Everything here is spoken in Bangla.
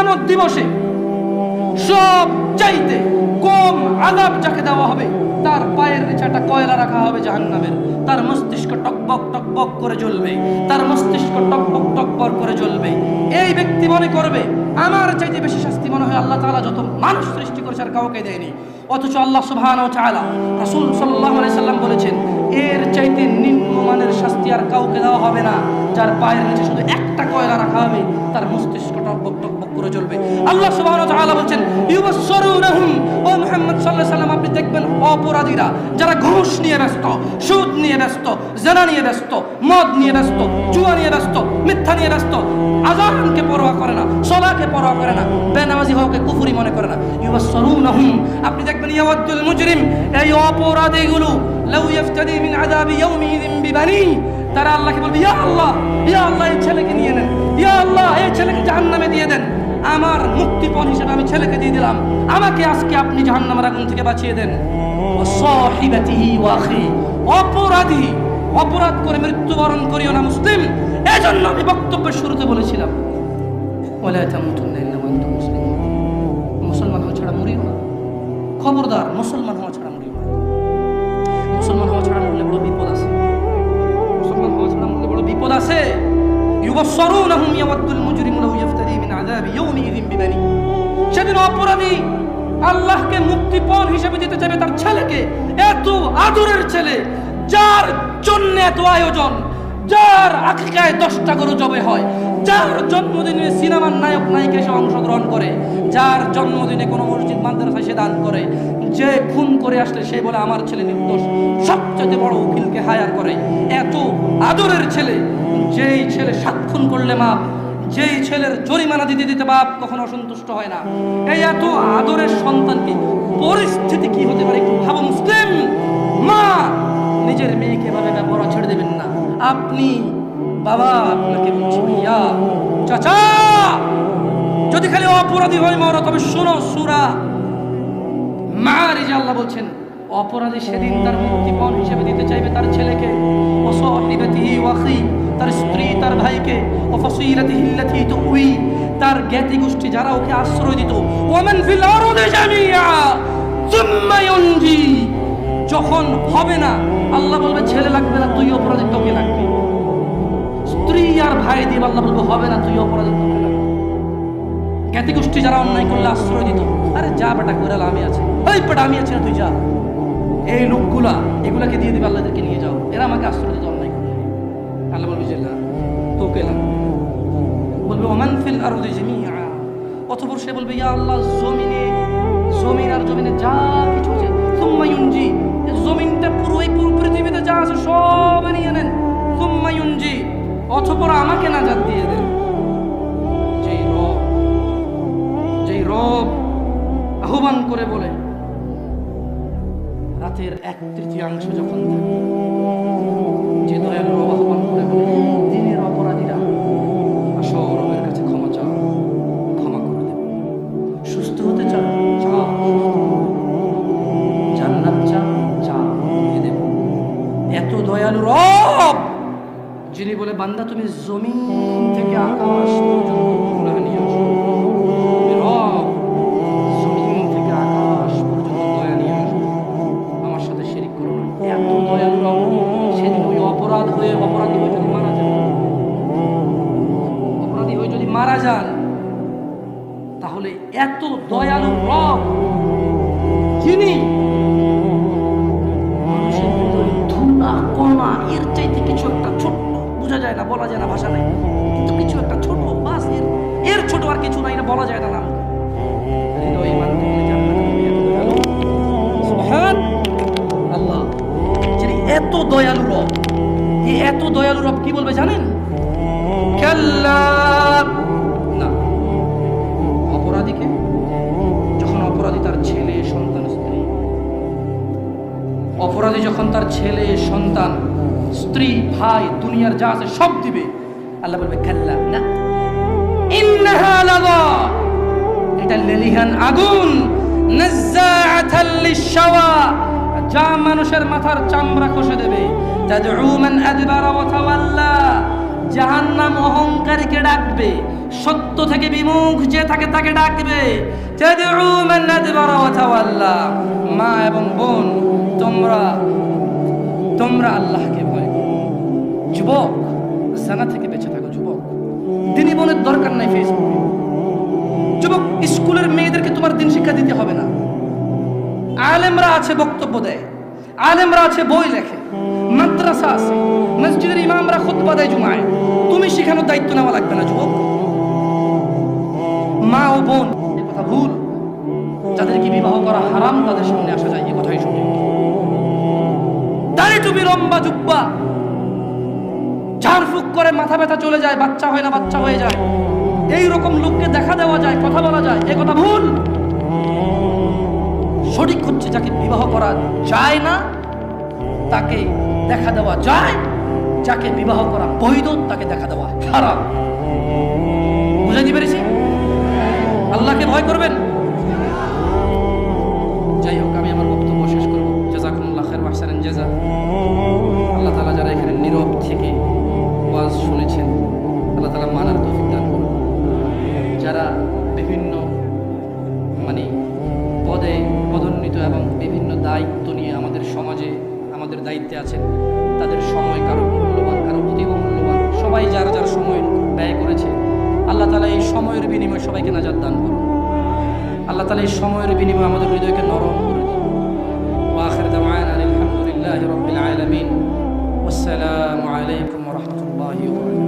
কিয়ামত দিবসে সব চাইতে কম আযাব যাকে দেওয়া হবে, তার পায়ের নিচে একটা কয়লা রাখা হবে জাহান্নামের, তার মস্তিষ্ক টকবক টকবক করে জ্বলবে, তার মস্তিষ্ক টকবক টকবক করে জ্বলবে। এই ব্যক্তি মনে করবে আমার চাইতে বেশি শাস্তি মনে হয় আল্লাহ তাআলা যত মানুষ সৃষ্টি করেছে আর কাউকে দেয়নি। অথচ আল্লাহ সুবহানাহু ওয়া তাআলা, রাসূল সাল্লাল্লাহু আলাইহি সাল্লাম বলেছেন এর চাইতে নিম্নমানের শাস্তি আর কাউকে দেওয়া হবে না, যার পায়ের নিচে শুধু একটা কয়লা রাখা হবে, তার মস্তিষ্ক টকবক টকবক করে জ্বলবে। আল্লাহ সুবহানাহু ওয়া তাআলা বলেন ইউবাসসিরুনহুম, ও মুহাম্মদ সাল্লাল্লাহু আলাইহি সাল্লাম আপনি দেখবেন অপরাধীরা যারা ঘুষ নিয়ে ব্যস্ত, সুদ নিয়ে ব্যস্ত, জিনা নিয়ে ব্যস্ত, মদ নিয়ে ব্যস্ত, জুয়া নিয়ে ব্যস্ত, মিথ্যা নিয়ে ব্যস্ত, আযানকে পরোয়া করে না, সালাতকে পরোয়া করে না, বেনামাজি হওয়াকে কুফরি মনে করে না, ইউবাসসিরুনহুম আপনি দেখবেন ইয়াওয়াদুল মুজরিম, এই অপরাধীগুলো লাউ ইফতাদি মিন আযাবি ইয়াউমিযিন বিবানি, তারা আল্লাহকে বলবে ইয়া আল্লাহ এই ছেলেকে নিয়ে নেন, ইয়া আল্লাহ এই ছেলেকে জাহান্নামে দিয়ে দেন, আমার মুক্তিপণ হিসেবে আমি ছেলেকে দিয়ে দিলাম, আমাকে আজকে আপনি জাহান্নামের আগুন থেকে বাঁচিয়ে দেন। ওয়া সাহিবাতিহি ওয়া আখি, অপরাধী অপরাধ করে মৃত্যুবরণ করিও না মুসলিম। এজন্য আমি বক্তব্যের শুরুতে বলেছিলাম ওয়ালা তামুতুন্না ইল্লা ওয়া আনতুম মুসলিমুন, মুসলমান হওয়া ছাড়া মরিও না, খবরদার মুসলমান হওয়া ছাড়া মরিও না। মুসলমান হওয়া ছাড়া মরলে বড় বিপদ আছে, মুসলমান হওয়া ছাড়া মরলে বড় বিপদ আছে। ইউবাসসিরুনহুম ইয়াওয়াদুল মুজরিমু লাউ ইফতাদি মিন আযাবি ইয়াউমিযিন বিবানি, সেদিন অপরাধী আল্লাহকে মুক্তিপণ হিসেবে দিতে চাইবে তার ছেলেকে, এত আদরের ছেলে যার জন্য এত আয়োজন, যার আকিকায় 10টা গরু জবে হয়, যার জন্মদিনে সিনেমার নায়ক নায়িকা এসে অংশগ্রহণ করে, যার জন্মদিনে কোনো মসজিদ মাদ্রাসায় সে দান করে, যে খুন করে আসলে সে বলে আমার ছেলে নির্দোষ, সবচেয়ে বড় উকিলকে হায়ার করে। এত আদরের ছেলে, যেই ছেলে 7 খুন করলে মাপ, যেই ছেলের জরিমানা দিতে দিতে বাপ কখনো অসন্তুষ্ট হয় না, এই এত আদরের সন্তানকে পরিস্থিতি কি হতে পারে একটু ভাবো মুসলিম। মা নিজের মেয়েকে এভাবে ব্যবহার ছেড়ে দেবেন না। আপনি বাবা, আপনাকে বলছি ভাইয়া, চাচা, যদি খালি অপরাধী হয় মরো, তবে শোনো সূরা মাআরিজে আল্লাহ বলছেন অপরাধী সেদিন তার মুক্তিপণ হিসেবে দিতে চাইবে তার ছেলেকে, ওয়া সাহিবাতিহি ওয়া আখি, তার স্ত্রী তার ভাইকে, ওয়া ফাসিলাতিহি আল্লাতী তুই, তার জ্ঞাতি গোষ্ঠী যারা ওকে আশ্রয় দিত, ওয়া মান ফিল আরদি জামিআ সুম্মা ইউনজি, যখন হবে না আল্লাহ বলবে ছেলে লাগবে না, তুই অপরাধী, তোকে লাগবে। স্ত্রী আর ভাই দিয়ে আল্লাহ বলবে হবে না, তুই অপরাধী, তোকে লাগবে। জ্ঞাতি গোষ্ঠী যারা অন্যায় করলে আশ্রয় দিত, আরে যা বেটা কইরাল আমি আছি, ওই বেটা আমি আছি না, তুই যা। এই লোকগুলা এগুলাকে দিয়ে দিবে, আল্লাহদেরকে নিয়ে যাও, এরা আমাকে আশ্রয় দিতে অন্যায় করবে। আল্লাহ বলবে যে না, তোকে লাগবে। বলবে ওমান ফিল আরদি জামিআ, অতঃপর সে বলবে ইয়া আল্লাহ জমিন আর জমিনে যা কিছু আছে, সুম্মা ইউনজি, জমিনটা পুরো এই পুরো পৃথিবীতে যা আছে সব নিয়ে নেন, সুম্মা ইউনজি, অতঃপর আমাকে নাজাত দিয়ে দেন। যেই রব আহ্বান করে বলে রাতের 1/3 যখন থাকে, যে দয়ালু রব আহ্বান করে বলে দিনের অপরাধীরা আসো রবের কাছে ক্ষমা চাও, ক্ষমা করে দেব, সুস্থ হতে চাও চাও, জান্নাত চাও দিয়ে দেব। এত দয়ালু রব, যিনি বলে বান্দা তুমি জমিন থেকে আকাশ পর্যন্ত গুনাহ নিয়ে আসো, রব জমিন থেকে আকাশ পর্যন্ত দয়া নিয়ে আসো, আমার সাথে শিরিক করো না। এত দয়ালু রব, সেদিন ওই অপরাধী হয়ে যদি মারা যান, অপরাধী হয়ে যদি মারা যান, তাহলে এত দয়ালু রব, যিনি মানুষের ভিতরে ধুলা কণা এর চাইতে কিছু একটা ছোট্ট, বোঝা যায় না, বলা যায় না, ভাষা নেই, কিন্তু কিছু একটা ছোট, বাস এর ছোট আর কিছু নাই, না বলা যায় না নাম। সুবহানাল্লাহ, যিনি এত দয়ালু রব, এই এত দয়ালু রব কি বলবে জানেন? কাল্লা, না, অপরাধীকে যখন অপরাধী তার ছেলে সন্তান স্ত্রী, অপরাধী যখন তার ছেলে সন্তান স্ত্রী ভাই দুনিয়ার যা আছে সব দিবে, আল্লাহ বলবে কাল্লা, না, ইন্নাহা লাযা, এটা লেলিহান আগুন, নাযাআতাল লিশাওয়া, যা মানুষের মাথার চামড়া খসে দেবে, তাদউ মান আদবারা ওয়া তাওয়াল্লা, জাহান্নাম অহংকারীকে ডাকবে, সত্য থেকে বিমুখ যে থাকে তাকে ডাকবে। তাদউ মান আদবারা ওয়া তাওয়াল্লা। মা এবং বোন, তোমরা আল্লাহকে ভয় করো। যুবক, জানা থেকে বেঁচে থাকো। যুবক, দিনী বোনের দরকার নাই ফেসবুকে। যুবক, স্কুলের মেয়েদেরকে তোমার দিন শিক্ষা দিতে হবে না। আলেমরা আছে, বক্তব্য দেয়, আলেমরা আছে, বই লেখে, মাদ্রাসা আছে, মসজিদের ইমামরা খুতবা দেয় জুমায়। তুমি শেখানোর দায়িত্ব নেওয়া লাগবে না। যুবক, মা ও বোন, এ কথা ভুল। যাদেরকে বিবাহ করা হারাম তাদের সামনে আসা যায়, এ কথাই সঠিক। দাড়ি টুপি, লম্বা জুব্বা, ঝাড়ফুঁক করে মাথা ব্যথা চলে যায়, বাচ্চা হয় না, বাচ্চা হয়ে যায়, এই রকম লোককে দেখা দেওয়া যায়, কথা বলা যায়, এ কথা ভুল। সঠিক হচ্ছে যাকে বিবাহ করা যায় না তাকে দেখা দেওয়া যায়, যাকে বিবাহ করা বৈধ তাকে দেখা দেওয়া হারাম। বুঝাইতে পেরেছি? আল্লাহকে ভয় করবেন। যাই হোক, আমি আমার বক্তব্য শেষ করব। জাযাকুমুল্লাহ খাইর ওয়া আহসানান জাযা। আল্লাহ তাআলা যারা এখানে নীরব থেকে ওয়াজ শুনেছেন, আল্লাহ তাআলা মানার তৌফিক দান করুন। যারা বিভিন্ন পদে পদোন্নীত এবং বিভিন্ন দায়িত্ব নিয়ে আমাদের সমাজে আমাদের দায়িত্বে আছেন, তাদের সময় কারো মূল্যবান, কারো অতীব মূল্যবান, সবাই যার যার সময় ব্যয় করেছে, আল্লাহ তাআলা এই সময়ের বিনিময়ে সবাইকে নাজাত দান করুন। আল্লাহ তাআলা এই সময়ের বিনিময়ে আমাদের হৃদয়কে নরম করে দিন। ওয়া আখির দাওয়ানা আলহামদুলিল্লাহি রাব্বিল আলামিন। ওয়াসসালামু আলাইকুম ওয়া রাহমাতুল্লাহি ওয়া বারাকাতুহু।